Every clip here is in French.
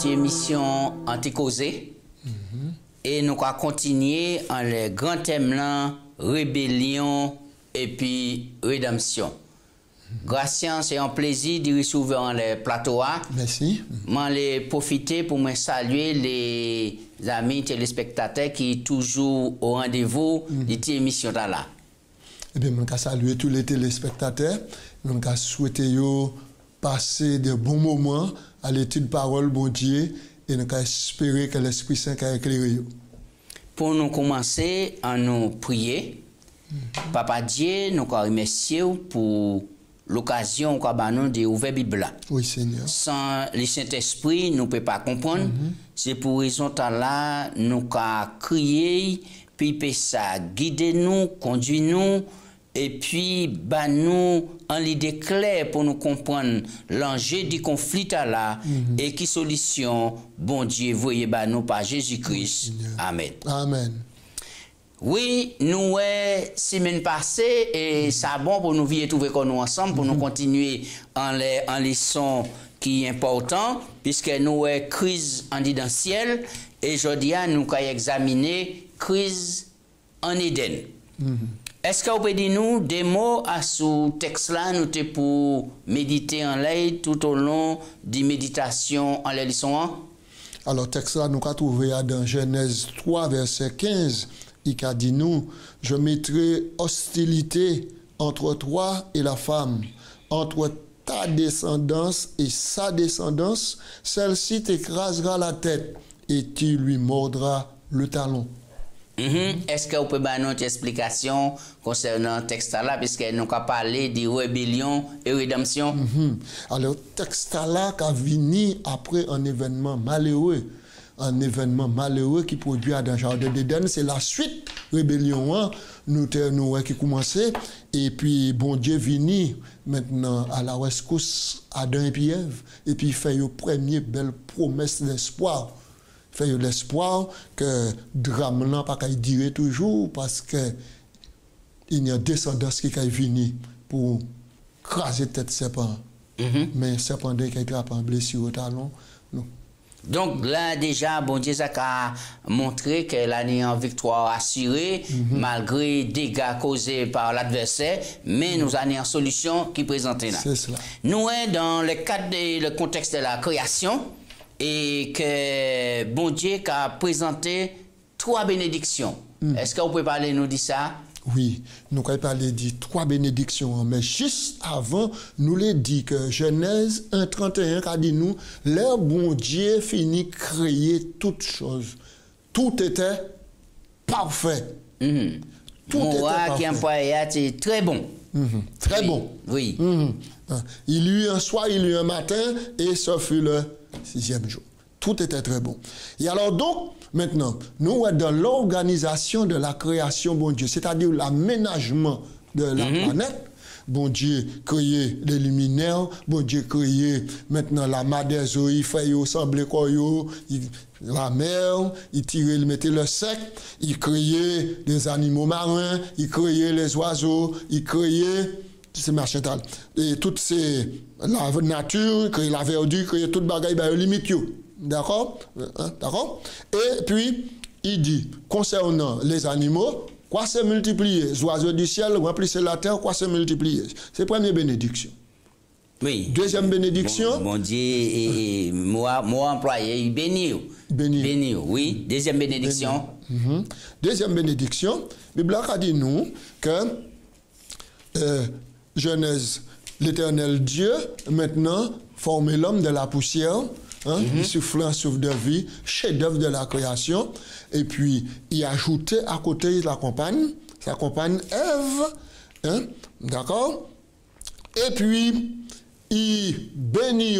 Émission anti-causée et nous allons continuer en les grands thèmes là, rébellion et puis rédemption. Grâce, c'est un plaisir de recevoir les plateaux. Merci. Je vais profiter pour me saluer les amis téléspectateurs qui sont toujours au rendez-vous de cette émission là. Eh bien, je vais saluer tous les téléspectateurs. Je vais souhaiter passer de bons moments à l'étude parole bon Dieu et nous espérer que l'Esprit Saint a éclairé. Pour nous commencer à nous prier, Papa Dieu, nous remercions pour l'occasion de ouvrir la Bible. Oui, Seigneur. Sans le Saint-Esprit, nous ne pouvons pas comprendre. C'est pour raison là, nous avons crié, puis ça guide nous, conduit nous, et puis nous en l'idée claire pour nous comprendre l'enjeu du conflit là et qui solution bon Dieu voyez nous par Jésus-Christ. Amen. Amen. Oui, nous semaine passée et ça bon pour nous vivre trouver comme nous ensemble pour nous continuer en leçon qui est important puisque nous crise en identiel et aujourd'hui nous allons examiner crise en Éden. Est-ce que vous pouvez dire nous des mots à ce texte-là, nous pour méditer en l'aide tout au long de méditation en la leçon 1? Alors, le texte-là, nous avons trouvé dans Genèse 3, verset 15. Il a dit nous, je mettrai hostilité entre toi et la femme, entre ta descendance et sa descendance, celle-ci t'écrasera la tête et tu lui mordras le talon. Est-ce que vous pouvez donner une explication concernant le texte là, puisque nous avons parlé de rébellion et rédemption? Alors, le texte là a venu après un événement malheureux. Un événement malheureux qui produit dans le jardin d'Éden, c'est la suite rébellion nous qui commençait et puis bon Dieu vini maintenant à la rescousse Adam et puis Ève et puis fait une première belle promesse d'espoir. Fait l'espoir que drame n'a pas qu'à durer toujours parce que il y a descendance qui est venu pour craser tête serpent. Mais serpent qui a attrapé en blessure au talon. Non. Donc là déjà, bon Dieu a montré qu'elle a une victoire assurée malgré dégâts causés par l'adversaire, mais nous avons une solution qui présente là. C'est cela. Nous sommes dans le cadre le contexte de la création et que bon Dieu a présenté 3 bénédictions. Est-ce que vous pouvez parler nous de ça? Oui, nous allons parler de 3 bénédictions, mais juste avant, nous l'avons dit que Genèse 1:31 a dit nous, le bon Dieu finit créer toutes choses. Tout était parfait. Tout Mon était roi parfait. qui employé, c'est très bon. Très Oui. bon. Oui. Il y eut un soir, il y eut un matin, et ce fut le 6e jour. Tout était très bon. Et alors donc, maintenant, nous sommes dans l'organisation de la création, bon Dieu, c'est-à-dire l'aménagement de la planète. Bon Dieu créé les luminaires, bon Dieu créé maintenant la mer des eaux, il fait sembler quoi la mer, il tirait, il mettait le sec, il créait des animaux marins, il créait les oiseaux, il créait c'est marchantal. Et toutes ces la nature, créer la verdure, créer toute bagaille ben limite yo. D'accord? D'accord? Et puis il dit concernant les animaux, quoi se multiplier, les oiseaux du ciel remplissez la terre, quoi se multiplier. C'est la première bénédiction. Oui. Deuxième bénédiction. Mon Dieu, et moi employé, il bénit. Béni. Oui. Deuxième bénédiction. Deuxième bénédiction, la Bible a dit nous que Genèse, l'Éternel Dieu, maintenant, formé l'homme de la poussière, il souffle un souffle de vie, chef-d'œuvre de la création, et puis il ajoutait à côté sa compagne Ève, d'accord? Et puis, il bénit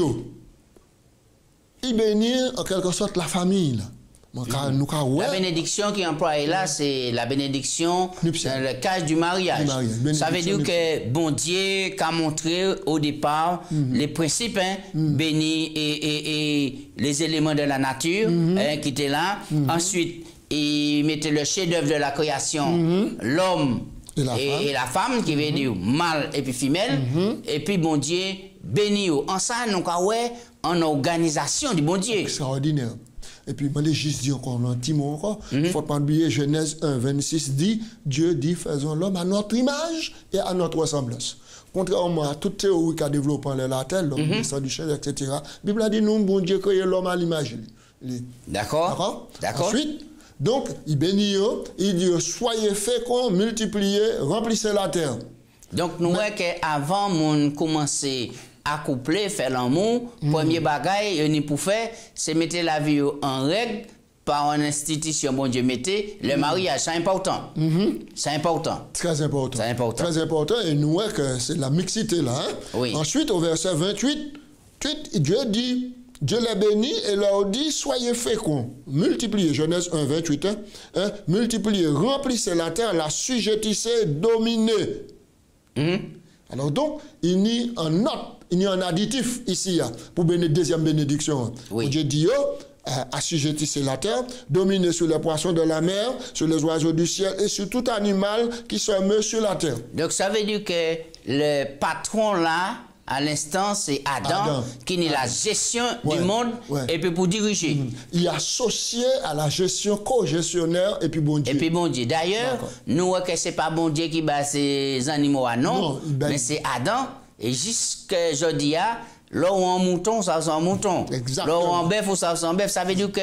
en quelque sorte la famille. Là. La bénédiction qui est employée là, c'est la bénédiction dans le cas du mariage. Ça veut dire que bon Dieu a montré au départ les principes bénis et les éléments de la nature qui étaient là. Ensuite, il mettait le chef-d'œuvre de la création, l'homme et la femme, qui veut dire mâle et puis femelle. Et puis bon Dieu béni. En ça, nous avons en organisation du bon Dieu. Extraordinaire. Et puis, je vais juste dire encore un petit mot encore. Il ne faut pas oublier, Genèse 1, 26 dit, Dieu dit, faisons l'homme à notre image et à notre ressemblance. Contrairement à toute théorie qu'a développé la terre, l'homme descend du ciel, etc. La Bible a dit, nous, bon Dieu, créé l'homme à l'image. D'accord. Ensuite, donc, il bénit, il dit, soyez féconds, multipliez, remplissez la terre. Donc, nous voyons qu'avant, on commençait accoupler, faire l'amour, premier bagage, ni pour faire, c'est mettre la vie en règle par une institution, bon Dieu, mettez le mariage, c'est important. C'est important. Très important. C'est important. Très important, et nous voyons que c'est la mixité là. Oui. Ensuite, au verset 28, Dieu dit, Dieu les bénit et leur dit, soyez féconds, multipliez, Genèse 1, 28, multipliez, remplissez la terre, la sujettissez, dominez. Alors donc, il y a un note, il y a un additif ici pour la deuxième bénédiction. Oui. Dieu dit, assujettissez la terre, dominez sur les poissons de la mer, sur les oiseaux du ciel et sur tout animal qui se meut sur la terre. Donc ça veut dire que le patron là, à l'instant, c'est Adam qui est la gestion du monde et puis pour diriger. Il est associé à la gestion co-gestionnaire et puis bon Dieu. Et puis bon Dieu. D'ailleurs, nous voyons que ce n'est pas bon Dieu qui bat ces animaux, non, mais c'est Adam. Et jusqu'à aujourd'hui, là où un mouton, ça c'est un mouton. Là où un bœuf, ça c'est un bœuf. Ça veut dire que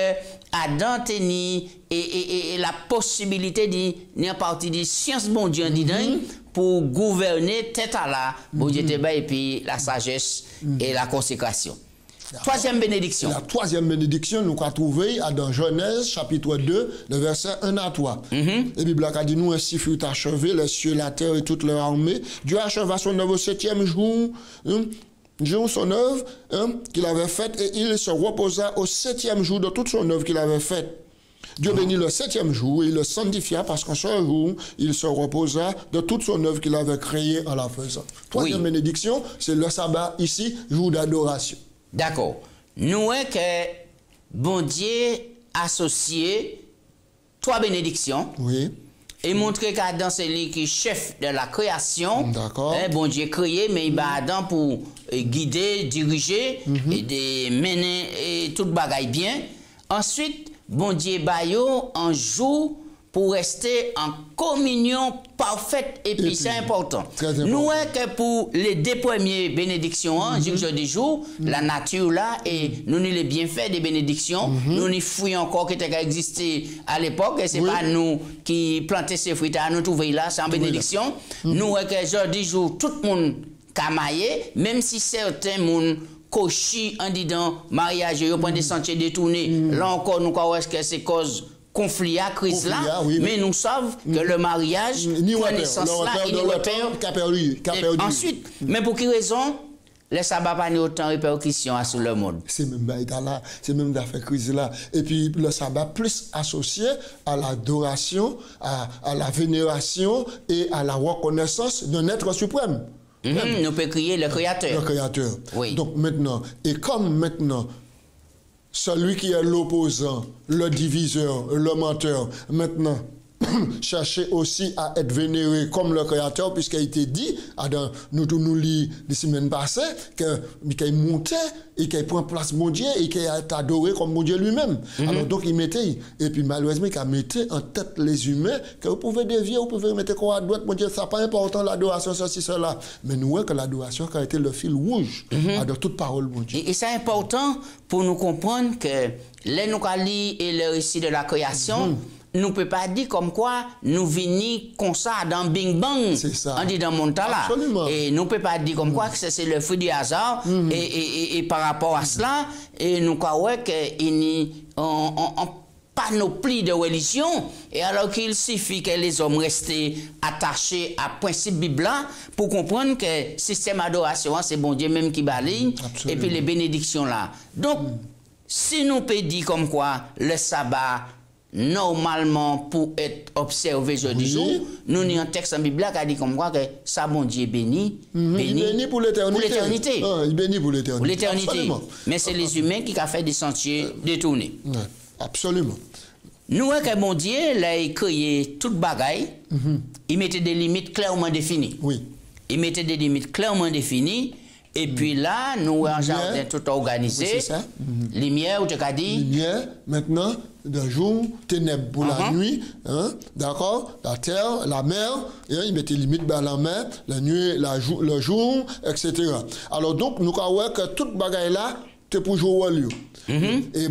Adam tenait et la possibilité d'y partie de science bon Dieu pour gouverner tête à la bon Dieu et puis la sagesse et la consécration. Troisième bénédiction. La troisième bénédiction, nous avons trouvé dans Genèse, chapitre 2, le verset 1 à 3. La Bible a dit, nous, ainsi fut achevé, les cieux, la terre et toute leur armée. Dieu acheva son œuvre au 7e jour, son œuvre qu'il avait faite, et il se reposa au 7e jour de toute son œuvre qu'il avait faite. Dieu bénit le 7e jour et il le sanctifia parce qu'en ce jour, il se reposa de toute son œuvre qu'il avait créée en la faisant. Troisième bénédiction, c'est le sabbat ici, jour d'adoration. D'accord. Nous voyons que bon Dieu associé trois bénédictions. Oui. Et montrer qu'Adam c'est lui qui est chef de la création. D'accord. Bon Dieu créé, mais il bat Adam pour guider, diriger et de mener et tout bagaille bien. Ensuite, bon Dieu baillot un jour pour rester en communion parfaite et puis c'est important. Nous voyons que pour les deux premières bénédictions, je dis jour, la nature là et nous les bienfaits des bénédictions, nous n'y fouillons encore qui existait à l'époque et c'est pas nous qui plantons ces fruits à nous trouver là, c'est en bénédiction. Nous voyons que je dis jour, tout le monde camaillé, même si certains monde cochi en disant mariage, ils prennent des sentiers détournés. Là encore, nous croyons que c'est cause conflit à crise là, mais nous savons que le mariage prend naissance là, il n'y a pas. Ensuite, mais pour quelle raison le sabbat n'a pas autant de répercussions sur le monde? C'est même d'affaire crise là. Et puis le sabbat plus associé à l'adoration, à la vénération et à la reconnaissance d'un être suprême. Nous pouvons crier le Créateur. Le Créateur. Oui. Donc maintenant, et comme maintenant, celui qui est l'opposant, le diviseur, le menteur, maintenant, chercher aussi à être vénéré comme le Créateur, puisqu'il a été dit, nous lit les semaines passées, qu'il montait et qu'il prend place mon Dieu et qu'il est adoré comme mon Dieu lui-même. Alors donc il mettait, et puis malheureusement il mettait en tête les humains, que vous pouvez dévier, vous pouvez mettre quoi à droite, mon Dieu, ça n'est pas important l'adoration, ceci, cela. Mais nous voyons que l'adoration a été le fil rouge de toute parole, mon Dieu. Et c'est important pour nous comprendre que les nous et le récit de la création, nous ne pouvons pas dire comme quoi nous venons comme ça dans Bing Bang. C'est ça. On dit dans mon temps là. Absolument. Et nous ne pouvons pas dire comme quoi que c'est le fruit du hasard. Et par rapport à cela, et nous croyons qu'il y a un panoplie de religion. Et alors qu'il suffit que les hommes restent attachés à principe Bible pour comprendre que le système d'adoration, c'est bon Dieu même qui balaye. Et puis les bénédictions là. Donc, si nous peut dire comme quoi le sabbat, normalement, pour être observé jeudi jour, nous avons un texte en Bible qui a dit comme quoi que ça, bon Dieu, béni. Béni pour l'éternité. Il bénit pour l'éternité. Pour l'éternité. Mais c'est les humains qui ont fait des sentiers détournés. Absolument. Nous, que mon Dieu, il a créé toute bagaille, il mettait des limites clairement définies. Oui. Il mettait des limites clairement définies. Et puis là, nous, en jardin tout organisé, oui, c'est ça. Lumière, ou tu as dit? Lumière, maintenant, de jour, ténèbres pour la nuit, hein, d'accord? La terre, la mer, hein, il mettait limite dans la mer, la nuit, le jour, etc. Alors donc, nous avons que toute bagaille là, c'est pour jouer au lieu. Et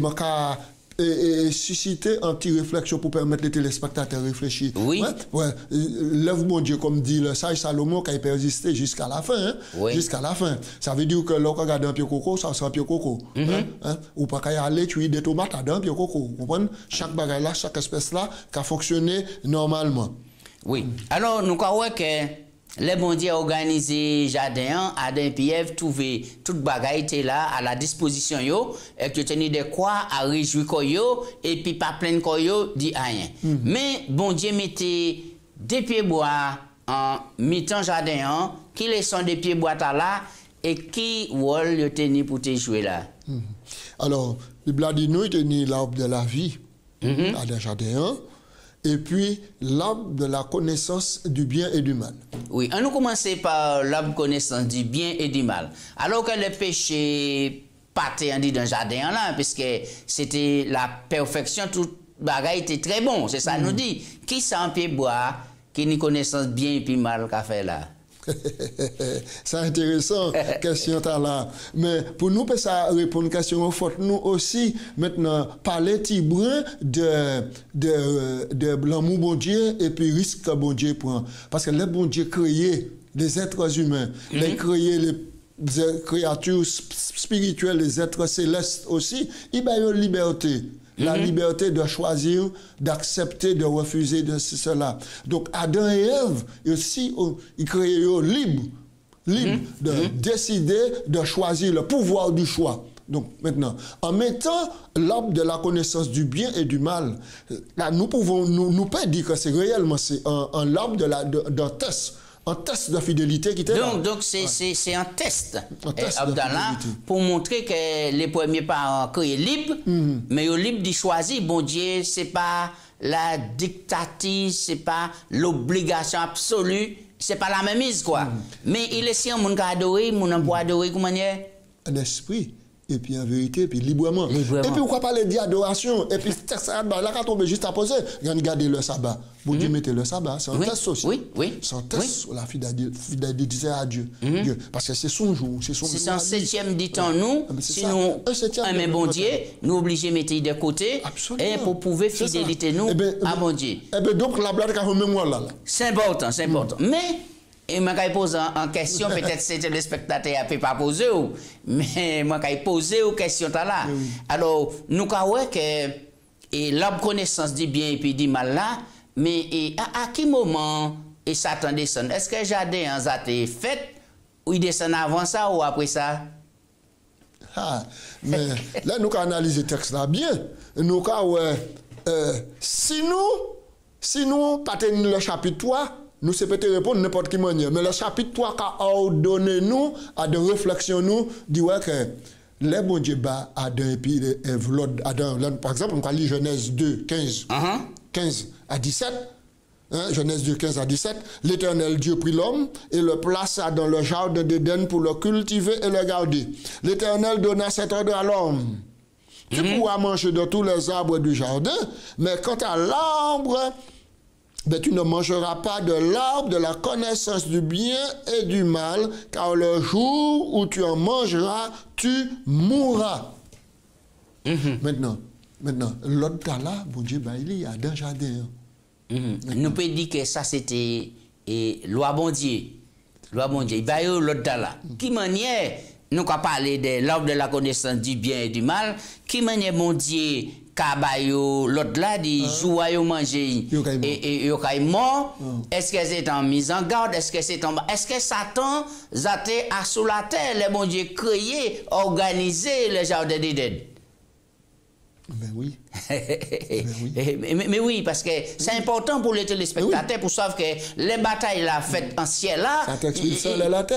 et susciter une petite réflexion pour permettre les téléspectateurs de réfléchir. Oui. Ouais. L'œuvre mon Dieu, comme dit le sage Salomon, qui a persisté jusqu'à la fin. Hein? Oui. Jusqu'à la fin. Ça veut dire que lorsqu'on regarde un pied coco, ça sera un pied coco. Hein? Ou pas qu'à aller tuer des tomates dans un pied coco. Vous comprenez? Chaque bagaille là, chaque espèce là, qui a fonctionné normalement. Oui. Alors, nous croyons que les bon Dieu organisé jardin, Adam Pierre trouvé toute bagaille était là à la disposition yo et que tenir de quoi à réjouir yo et puis pas plein yo dit rien. Mais bon Dieu mettait des pieds bois en mi-temps jardin qui les sont des pieds bois là et qui rôle yo tenir pour te jouer là. Alors, le Bible dit nous tenir l'arbre de la vie à des jardins. Et puis l'arbre de la connaissance du bien et du mal. Oui, on nous commencer par l'arbre connaissance du bien et du mal. Alors que le péché partait en dit dans le jardin là, puisque c'était la perfection, tout bagaille était très bon, c'est ça nous dit. Qui s'en pied bois, qui n'y connaissance bien et puis mal qu'a fait là? C'est intéressant, question là. Mais pour nous, pour ça répondre à la question, il faut nous aussi maintenant parler tibrin de l'amour bon Dieu et puis risque que bon Dieu prend. Parce que le bon Dieu créé les êtres humains, les créé les créatures spirituelles, les êtres célestes aussi, il a une liberté. La liberté de choisir, d'accepter, de refuser, de cela. Donc, Adam et Ève, aussi, ils créent libres de décider, de choisir le pouvoir du choix. Donc, maintenant, en mettant l'arbre de la connaissance du bien et du mal, là, nous pouvons, nous pas dire que c'est réellement, c'est un arbre d'un test. Un test de fidélité qui était là. Donc c'est un test, Abdallah, pour montrer que les premiers parents sont libres, mais ils sont libres de choisir. Bon Dieu, c'est pas la dictature, c'est pas l'obligation absolue, c'est pas la même mise, quoi. Mais il est si un monde qui adore, mon peut adorer comment manière? Un esprit. Et puis en vérité, et puis librement. Et puis pourquoi parler d'adoration? Et puis ça, là, quand on veut juste à poser, regardez le sabbat. Vous Dieu mettez le sabbat, c'est un test aussi. C'est un test sur la fidélité à Dieu. Parce que c'est son jour, c'est son jour. C'est un septième dit en nous, si nous aimons bon Dieu, nous obligés de mettre de côté, et pour prouver fidélité nous à bon Dieu. Et bien donc la blague a mémoire là. C'est important, c'est important. Mais et moi, quand je pose en question, peut-être c'était le spectateur qui n'a pas posé, mais moi, quand je pose une question là. Alors, nous avons que l'arbre connaissance du bien et puis du mal là, mais à quel moment Satan descend? Est-ce que jardin a été fait ou il descend avant ça ou après ça? Mais là, nous avons analysé le texte là bien. Nous avons, si nous partons le chapitre 3, nous c'est peut-être répondre n'importe quelle manière. Mais le chapitre 3 a ordonné nous à des réflexions nous, dit que les bon Dieu bat Adam et puis Adam. Par exemple, on peut lire Genèse 2, 15 à 17. Hein, Genèse 2, 15 à 17. L'Éternel Dieu prit l'homme et le plaça dans le jardin d'Éden pour le cultiver et le garder. L'Éternel donna cet ordre à l'homme. Tu pourras manger de tous les arbres du jardin, mais quant à l'arbre, ben, tu ne mangeras pas de l'arbre de la connaissance du bien et du mal, car le jour où tu en mangeras, tu mourras. Maintenant, l'autre cas là, bon Dieu, ben, il y a dans le jardin. Nous pouvons dire que ça c'était loi bon Dieu. Loi bon Dieu. Il y a l'autre cas là. Qui manière, nous avons parlé de l'arbre de la connaissance du bien et du mal, qui manière bon Dieu Kabayo, l'autre là, dit jouer manger et yo kay mort. Est-ce que c'est en mise en garde? Est-ce que c'est en bas? Est-ce que Satan zate à sous la terre, le bon Dieu créé, organisé le jardin d'Éden? Ben oui. Mais oui, parce que c'est important pour les téléspectateurs pour savoir que les batailles là faites en ciel là,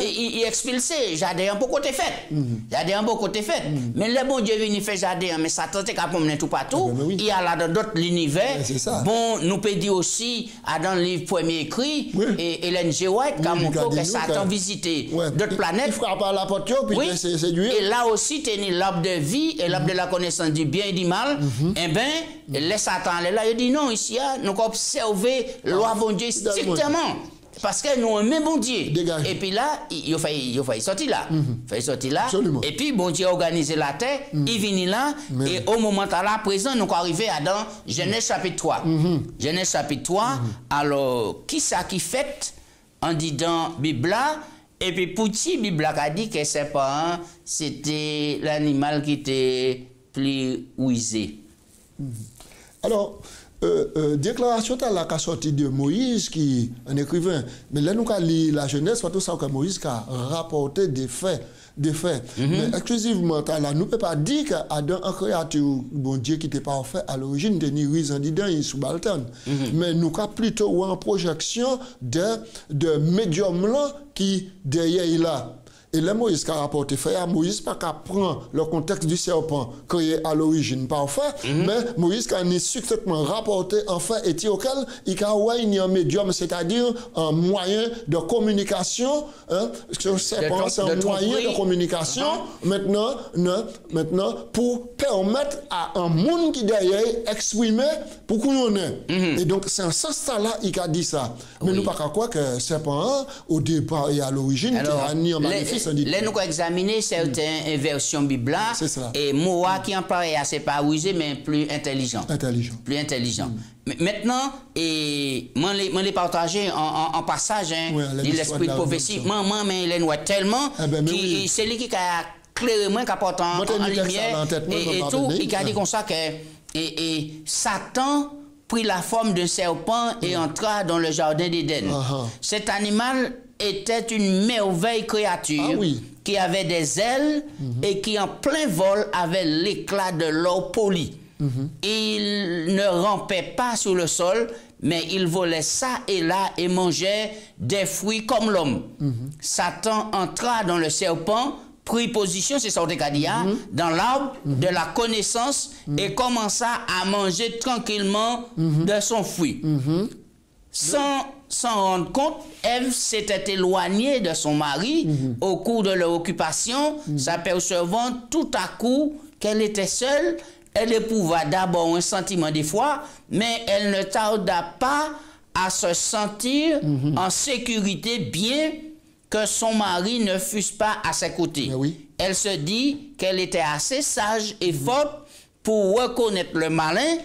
il expulsé, Jardin un beau côté fait. Jardin un beau côté fait. Mais le bon Dieu vient faire Jardin, mais ça tente qu'à promener tout partout. Il y a là dans d'autres univers. Bon, nous peut dire aussi dans le livre premier écrit et Hélène G. White qui a montré que Satan visité d'autres planètes. Il frappe à la porte puis c'est séduit. Et là aussi tenir l'arbre de vie et l'arbre de la connaissance du bien et du mal. Eh bien, les Satan là, il dit non, ici, nous observer la loi bon Dieu strictement. Parce que nous aimons bon Dieu. Et puis là, il faut sortir là. Absolument. Et puis, bon Dieu a organisé la terre, il vient là, et au moment là, présent, nous arrivons dans Genèse chapitre 3. Genèse chapitre 3, alors, qui ça qui fait? On dit dans la Bible là, et puis petit, la Bible a dit que c'est pas c'était l'animal qui était plus usé. Alors, déclaration de la sortie de Moïse, qui un écrivain, mais là nous avons lu la Genèse, tout ça que Moïse a rapporté des faits. Mais exclusivement, là, nous ne pouvons pas dire qu'Adam, un créature, bon Dieu qui était parfait à l'origine, de Nirizan dedans, il est subalterne. Mais nous avons plutôt une projection de médium là qui derrière il a. Et là, Moïse a rapporté fait, Moïse pas qu'à prendre le contexte du serpent créé à l'origine parfait, mais Moïse a successivement rapporté en fait et auquel il a un médium, c'est-à-dire un moyen de communication, ce serpent c'est un moyen de communication, maintenant pour permettre à un monde qui derrière exprimer pour qu'on ait. Et donc c'est en ce sens-là il a dit ça. Mais nous pas qu'à quoi que serpent au départ et à l'origine qui a ni un magnifique. Là, nous avons examiné certaines versions bibliques et Moa qui en parle assez pas rusé, mais plus intelligent. Plus intelligent. Maintenant, moi, les partager en passage, l'esprit de prophétie. Maman, mais il est tellement, c'est lui qui a clairement apporté en lumière et tout, il a dit comme ça que Satan prit la forme d'un serpent et entra dans le jardin d'Éden. Cet animal était une merveille créature qui avait des ailes et qui en plein vol avait l'éclat de l'or poli. Il ne rampait pas sur le sol, mais il volait ça et là et mangeait des fruits comme l'homme. Satan entra dans le serpent, prit position, c'est ça qu'on dit, dans l'arbre de la connaissance et commença à manger tranquillement de son fruit. Sans rendre compte, Ève s'était éloignée de son mari au cours de leur occupation, s'apercevant tout à coup qu'elle était seule. Elle éprouva d'abord un sentiment d'effroi, mais elle ne tarda pas à se sentir en sécurité, bien que son mari ne fût pas à ses côtés. Elle se dit qu'elle était assez sage et forte pour reconnaître le malin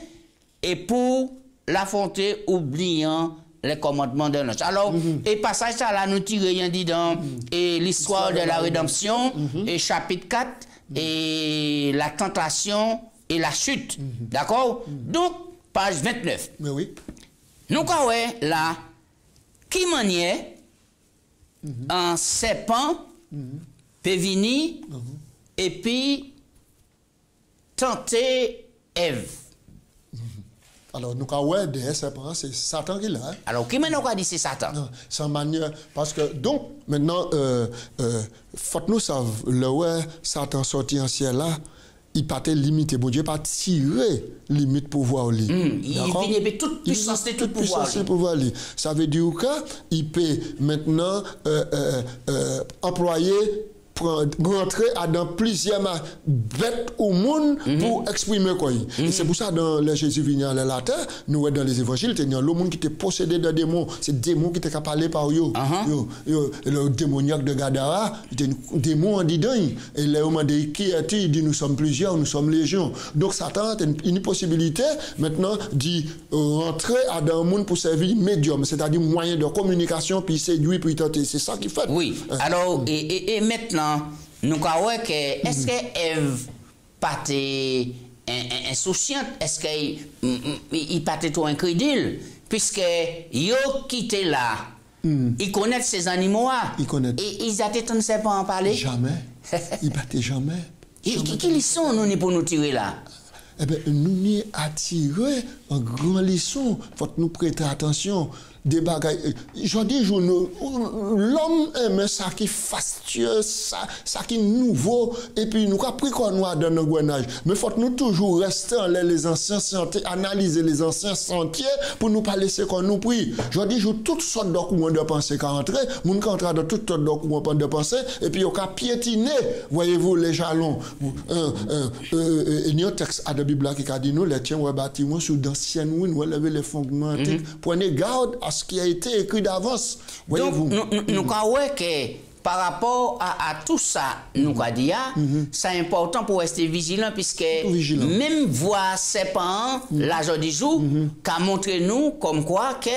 et pour l'affronter, oubliant les commandements de l'ange. Alors, et passage ça là, nous tirons dit dans l'histoire de la rédemption, et chapitre 4, et la tentation et la chute. D'accord? Donc, page 29. Nous avons là, qui manière un serpent peut venir et puis tenter Ève. Alors, nous avons des serpents, c'est Satan qui l'a. Alors, qui maintenant a dit c'est Satan? Non, sans manière. Parce que, donc, maintenant, faut nous savoir, le Satan sorti en ciel là, il pas limité. Bon Dieu pas tiré limite pouvoir lui. Il vient toute puissance et toute pouvoir lui. Ça veut dire qu'il peut maintenant employer rentrer dans plusieurs bêtes au monde pour exprimer quoi. Et c'est pour ça dans les Jésus venu à la terre, nous dans les évangiles, il y a le monde qui était possédé de démons, c'est démons qui étaient parlé par eux. Le démoniaque de Gadara, c'était un démon en dedans. Et là, on m'a dit qui est-il? Il dit nous sommes plusieurs, nous sommes légions. Donc Satan a une possibilité maintenant d'y rentrer dans le monde pour servir médium, c'est-à-dire moyen de communication, puis séduire, puis tenter. C'est ça qu'il fait. Oui. Alors, et maintenant, nous croyons que est-ce que Ève était insouciante, est-ce qu'il était trop incrédule, puisque ils quitté là, ils connaissent ces animaux là, et ils attendaient ne pas en parler. Jamais. Ils battaient jamais. Qui sont nous pour nous tirer là? eh bien, nous n'y attirer en grand leçon. Faut nous prêter attention. Des bagailles. Je dis, l'homme aime ça qui est fastueux, ça qui est nouveau, et puis nous avons pris qu'on a dans nos gouvernages. Mais il faut nous toujours rester en les anciens sentiers, analyser les anciens sentiers pour ne pas laisser qu'on nous prie. Je dis, toutes sortes de documents de pensée qui entrent, nous qui entrent dans toutes sortes de documents de pensée, et puis on a piétiné, voyez-vous, les jalons. Il y a un texte à la Bible qui a dit, nous, les tiens, bâtiments sur d'anciennes ruines, vous levez les fondements antiques, prenez garde à ce qui a été écrit d'avance. Donc, nous avons que par rapport à tout ça, nous avons dit, c'est important pour rester vigilant, puisque même voir ses parents, l'âge du jour, qu'a montré nous comme quoi que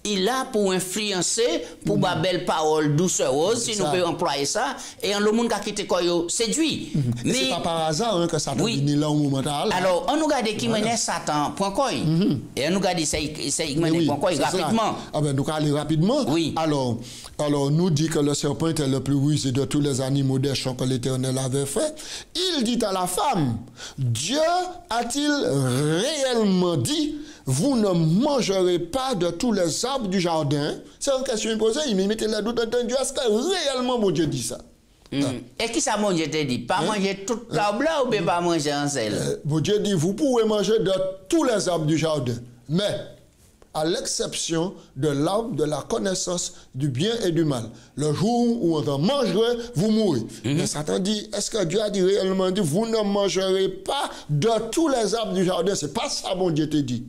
il a pour influencer, pour ma belle parole doucereuse, si nous pouvons employer ça, et le monde qui a quitté quoi, séduit. Mais c'est pas par hasard que Satan vient là au moment là. Alors, on nous regarde qui mène Satan, point quoi. Et on nous regarde c'est mène point quoi rapidement. Ah ben, nous allons aller rapidement. Oui. Alors, nous dit que le serpent était le plus rusé de tous les animaux des champs que l'Éternel avait fait. Il dit à la femme, Dieu a-t-il réellement dit, vous ne mangerez pas de tous les arbres du jardin? C'est une question posée, il mettez la doute en Dieu, est-ce que réellement mon Dieu dit ça? Et qui ça mon Dieu te dit? Pas manger toute l'arbre là ou bien pas manger un seul? Mon Dieu dit, vous pouvez manger de tous les arbres du jardin, mais à l'exception de l'arbre de la connaissance du bien et du mal. Le jour où on en mangerait, vous mourrez. Mais Satan dit, est-ce que Dieu a dit réellement dit, vous ne mangerez pas de tous les arbres du jardin? C'est pas ça, mon Dieu te dit.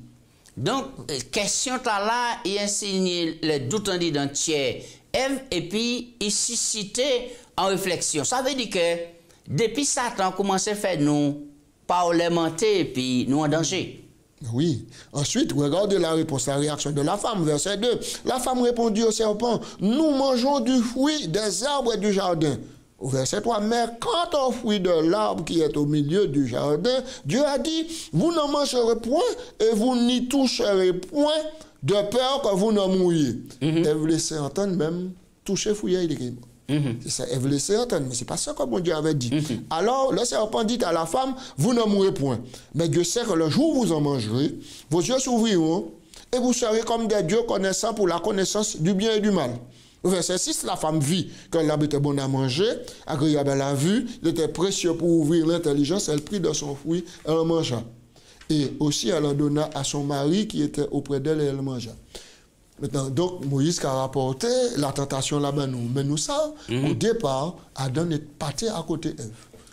Donc, question là, il insigne le doute en d'entier Ève, et puis il suscitait en réflexion. Ça veut dire que depuis Satan commençait à faire nous parlementer et puis nous en danger. Oui. Ensuite, regardez la réponse, la réaction de la femme, verset 2. La femme répondit au serpent, nous mangeons du fruit des arbres du jardin. Au verset 3, mais quant au fruit de l'arbre qui est au milieu du jardin, Dieu a dit, vous ne mangerez point et vous n'y toucherez point de peur que vous ne mouriez. Ève laissait entendre même toucher fouiller il est c'est ça, Ève laissait entendre, mais c'est pas ça que mon Dieu avait dit. Alors, le serpent dit à la femme, vous ne mourrez point. Mais Dieu sait que le jour où vous en mangerez, vos yeux s'ouvriront et vous serez comme des dieux connaissants pour la connaissance du bien et du mal. Au verset 6, la femme vit que l'arbre était bon à manger, agréable à la vue, il était précieux pour ouvrir l'intelligence, elle prit de son fruit, elle en mangea. Et aussi, elle en donna à son mari qui était auprès d'elle et elle mangea. Maintenant, donc, Moïse qui a rapporté la tentation là-bas, mais nous ça, au départ, Adam est parti à côté d'Ève.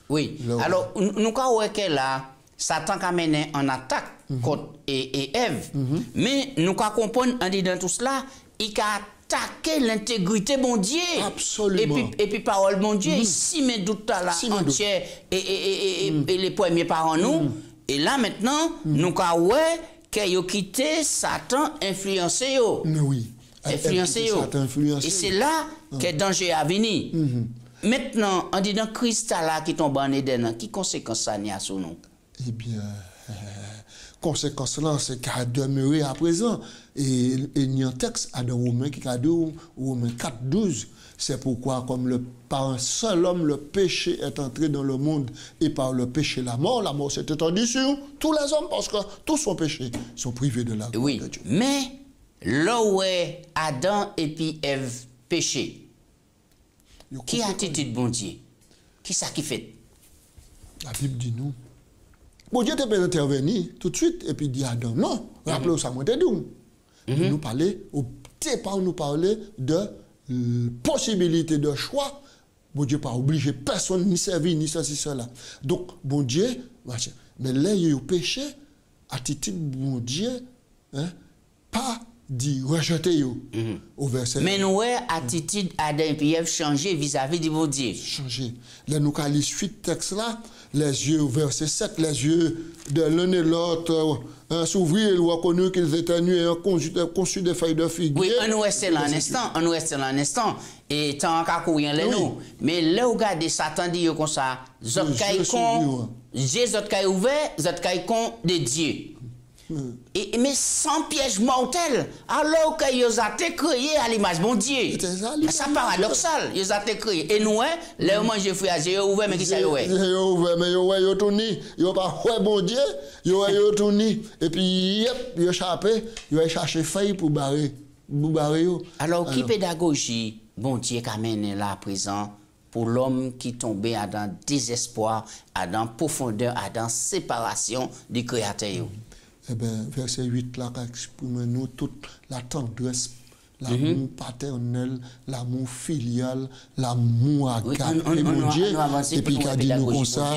Oui. Alors, nous avons que là, Satan a mené en attaque contre Ève, mais nous avons compris en disant tout cela, il a attaqué l'intégrité bon Dieu. Absolument. Et puis parole bon Dieu, ici met doute là entière et les premiers parents nous. Et là maintenant, nous avons qu'il a quitté Satan influencé yo. Mais oui. Influencé yo. Et c'est là que le danger a venu. Maintenant, en disant Christ là qui tombe en Éden, qui conséquence ça y a sur nous? Eh bien, conséquence là, c'est qu'à demeurer à présent. Et il y a un texte à dans Romains qui a dit, Romains 4:12. C'est pourquoi, comme par un seul homme, le péché est entré dans le monde, et par le péché, la mort s'est étendue sur tous les hommes, parce que tous sont péchés, sont privés de la gloire de Dieu. Mais là où est Adam et puis Ève péché, qui a attitude bon Dieu? Qui ça qui fait? La Bible dit nous. Bon Dieu peut intervenir tout de suite, et puis dit Adam, non, rappelez-vous ça, moi t'ai dit. Nous parler, au départ, nous parler de possibilité de choix. Bon Dieu pas obligé personne ni servir ni ceci cela. Donc bon Dieu, mais là il y a péché, attitude bon Dieu, pas dit rejeter yo au verset. Mais nous attitude Adam et Ève changer vis-à-vis de bon Dieu. Changer. Là nous quand suite texte là, les yeux au verset 7, les yeux de l'un et l'autre s'ouvrir et reconnu qu'ils étaient nus et conçu des feuilles de figuier. Oui, on nous reste là un instant, et tant qu'à courir les nous. Mais là, regardez, Satan dit comme ça, Jésus ouvert, Zotkai con de Dieu. Mais sans piège mortel, alors que ils ont été créés à l'image bon Dieu. C'est paradoxal, ils ont été créés. Et nous, les manger frère, ils ont ouvert, mais qui ça y est? Ils ont ouvert, mais ils ont tourné. Ils n'ont pas ouais bon Dieu, ils ont tourné. Et puis, ils ont échappé, ils ont cherché feuille pour barrer. Alors, qui pédagogie, bon Dieu, qui amène là à présent pour l'homme qui tombait dans désespoir, dans profondeur, dans séparation du Créateur? Eh bien, verset 8 là, exprime nous toute la tendresse, l'amour paternel, l'amour filial, l'amour agapé, mon Dieu. Et puis, il a dit nous comme ça.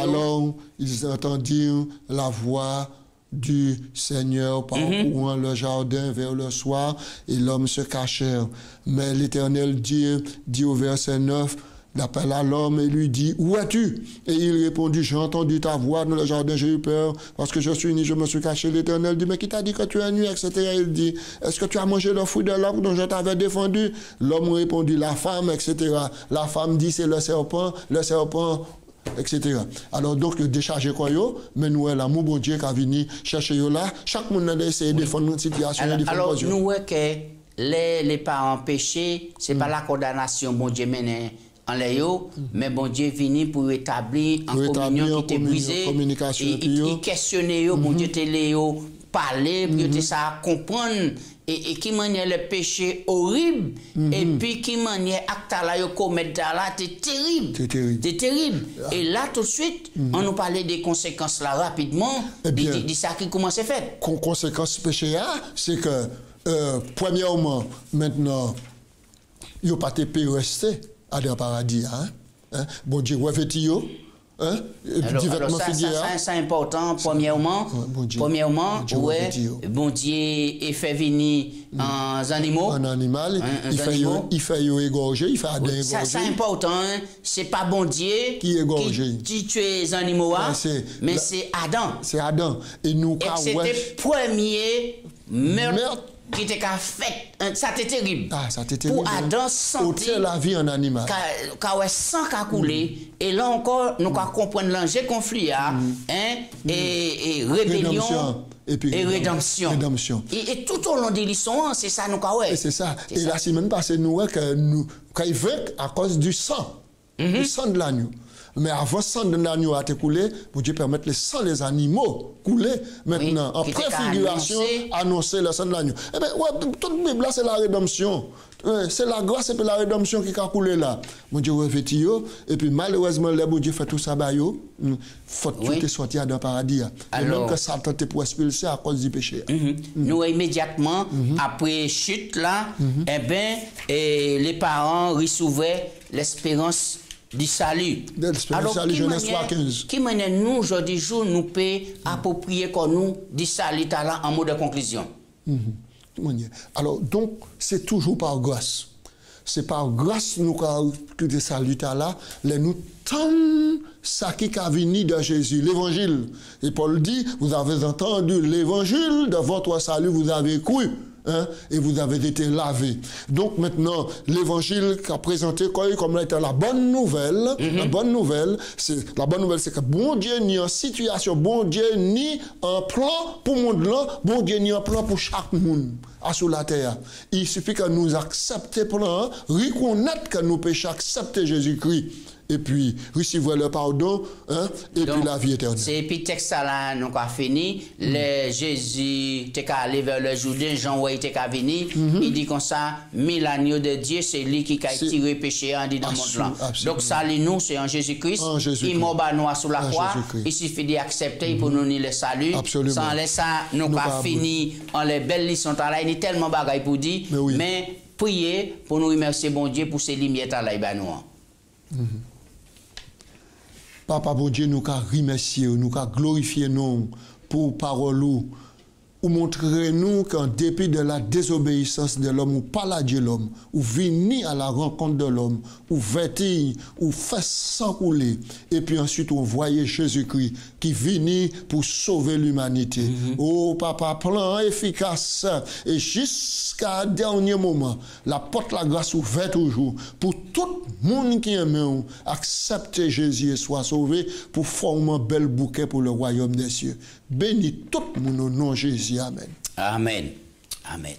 Alors, ils entendirent la voix du Seigneur parcourant le jardin vers le soir, et l'homme se cachait. Mais l'Éternel dit au verset 9, l'appelle à l'homme et lui dit, où es-tu? Et il répondit, j'ai entendu ta voix dans le jardin, j'ai eu peur, parce que je suis né, je me suis caché. L'Éternel dit, mais qui t'a dit que tu es nu, etc. Il dit, est-ce que tu as mangé le fruit de l'arbre dont je t'avais défendu? L'homme répondit, la femme, etc. La femme dit, c'est le serpent, etc. Alors donc, décharger quoi yo, mais nous, l'amour bon Dieu qui a venu chercher yo là, chaque monde a essayé de défendre une situation. Alors, nous voyons que les parents péchés, ce n'est pas la condamnation, bon Dieu mène en l'ayo, mais bon Dieu venu pour établir en communion qui était brisée, et questionner yo, bon Dieu te léo, parler, pour te ça comprendre, et qui manière le péché horrible, et puis qui manière acte là yo commettre là, c'est terrible. C'est terrible. Et là tout de suite, on nous parlait des conséquences là rapidement, de ça qui commence à faire. Conséquences péché c'est que premièrement, maintenant, il n'y a pas de paix resté à dans le paradis. Bon Dieu, revêti yo. Alors ça c'est important. Premièrement, bon Dieu est fait venir en animaux. Un animal, il fait égorger, il fait égorger. Ça c'est important. C'est pas bon Dieu qui tue les animaux, mais c'est Adam. C'est Adam. Et nous, c'était premier meurtre qui était fait. Ça était terrible. Ça était terrible. Pour Adam, sentir la vie en animal. Quand sang a coulé, et là encore, nous comprenons l'enjeu conflit, et rébellion. Et rédemption. Et tout au long de l'histoire, c'est ça nous avons. Et c'est ça. Et la semaine passée, nous quand il veut à cause du sang, du sang de l'agneau. Mais avant le sang de l'agneau a été coulé, pour Dieu permettre le sang des animaux couler maintenant, en préfiguration, annoncer le sang de l'agneau. Eh bien, toute la Bible, c'est la rédemption. C'est la grâce et puis la rédemption qui a coulé là. Mon Dieu revêtit, et puis malheureusement, le bon Dieu fait tout ça, faut tout est sorti dans le paradis. Et même que Satan te pour expulser à cause du péché. Nous, immédiatement, après chute là, eh bien, les parents recevaient l'espérance du salut. Alors, qui manière nous, aujourd'hui, nous pouvons approprier comme nous du salut là en mode de conclusion? Alors, donc, c'est toujours par grâce. C'est par grâce que des saluts là, nous tendons ça qui a venu de Jésus, l'évangile. Et Paul dit, vous avez entendu l'évangile de votre salut, vous avez cru. Et vous avez été lavé. Donc maintenant, l'évangile qu'a présenté comme étant la bonne nouvelle, la bonne nouvelle, c'est que bon Dieu ni en situation, bon Dieu ni un plan pour monde là, bon Dieu ni un plan pour chaque monde sur la terre. Il suffit que nous acceptions le plan, reconnaître que nous péchons, accepter Jésus-Christ. Et puis, recevoir le pardon, et donc, puis la vie éternelle. C'est puis texte là, nous avons fini. Jésus était allé vers le Jourdain, Jean était venu. Il dit comme ça, 1000 agneaux de Dieu, c'est lui qui a tiré péché en dit dans le monde là. Donc, ça, nous, c'est en Jésus-Christ. Il m'a noir sur la croix. Il suffit d'accepter pour nous le salut. Sans laisser ça, nous avons fini en les belles leçons. Il y a tellement de bagailles pour dire. Mais priez pour nous remercier bon Dieu pour ces lumières là, nous. Papa, bon Dieu, nous avons remercié, nous avons glorifié nous pour parole ou montrez-nous qu'en dépit de la désobéissance de l'homme, ou paladier l'homme, ou vini à la rencontre de l'homme, ou vêtir, ou fait sang couler, et puis ensuite on voyait Jésus-Christ qui vini pour sauver l'humanité. Oh papa, plan efficace, et jusqu'à dernier moment, la porte la grâce ouverte toujours, pour tout le monde qui aime, accepter Jésus et soit sauvé, pour former un bel bouquet pour le royaume des cieux. Bénis tout le monde au nom de Jésus. Amen. Amen. Amen.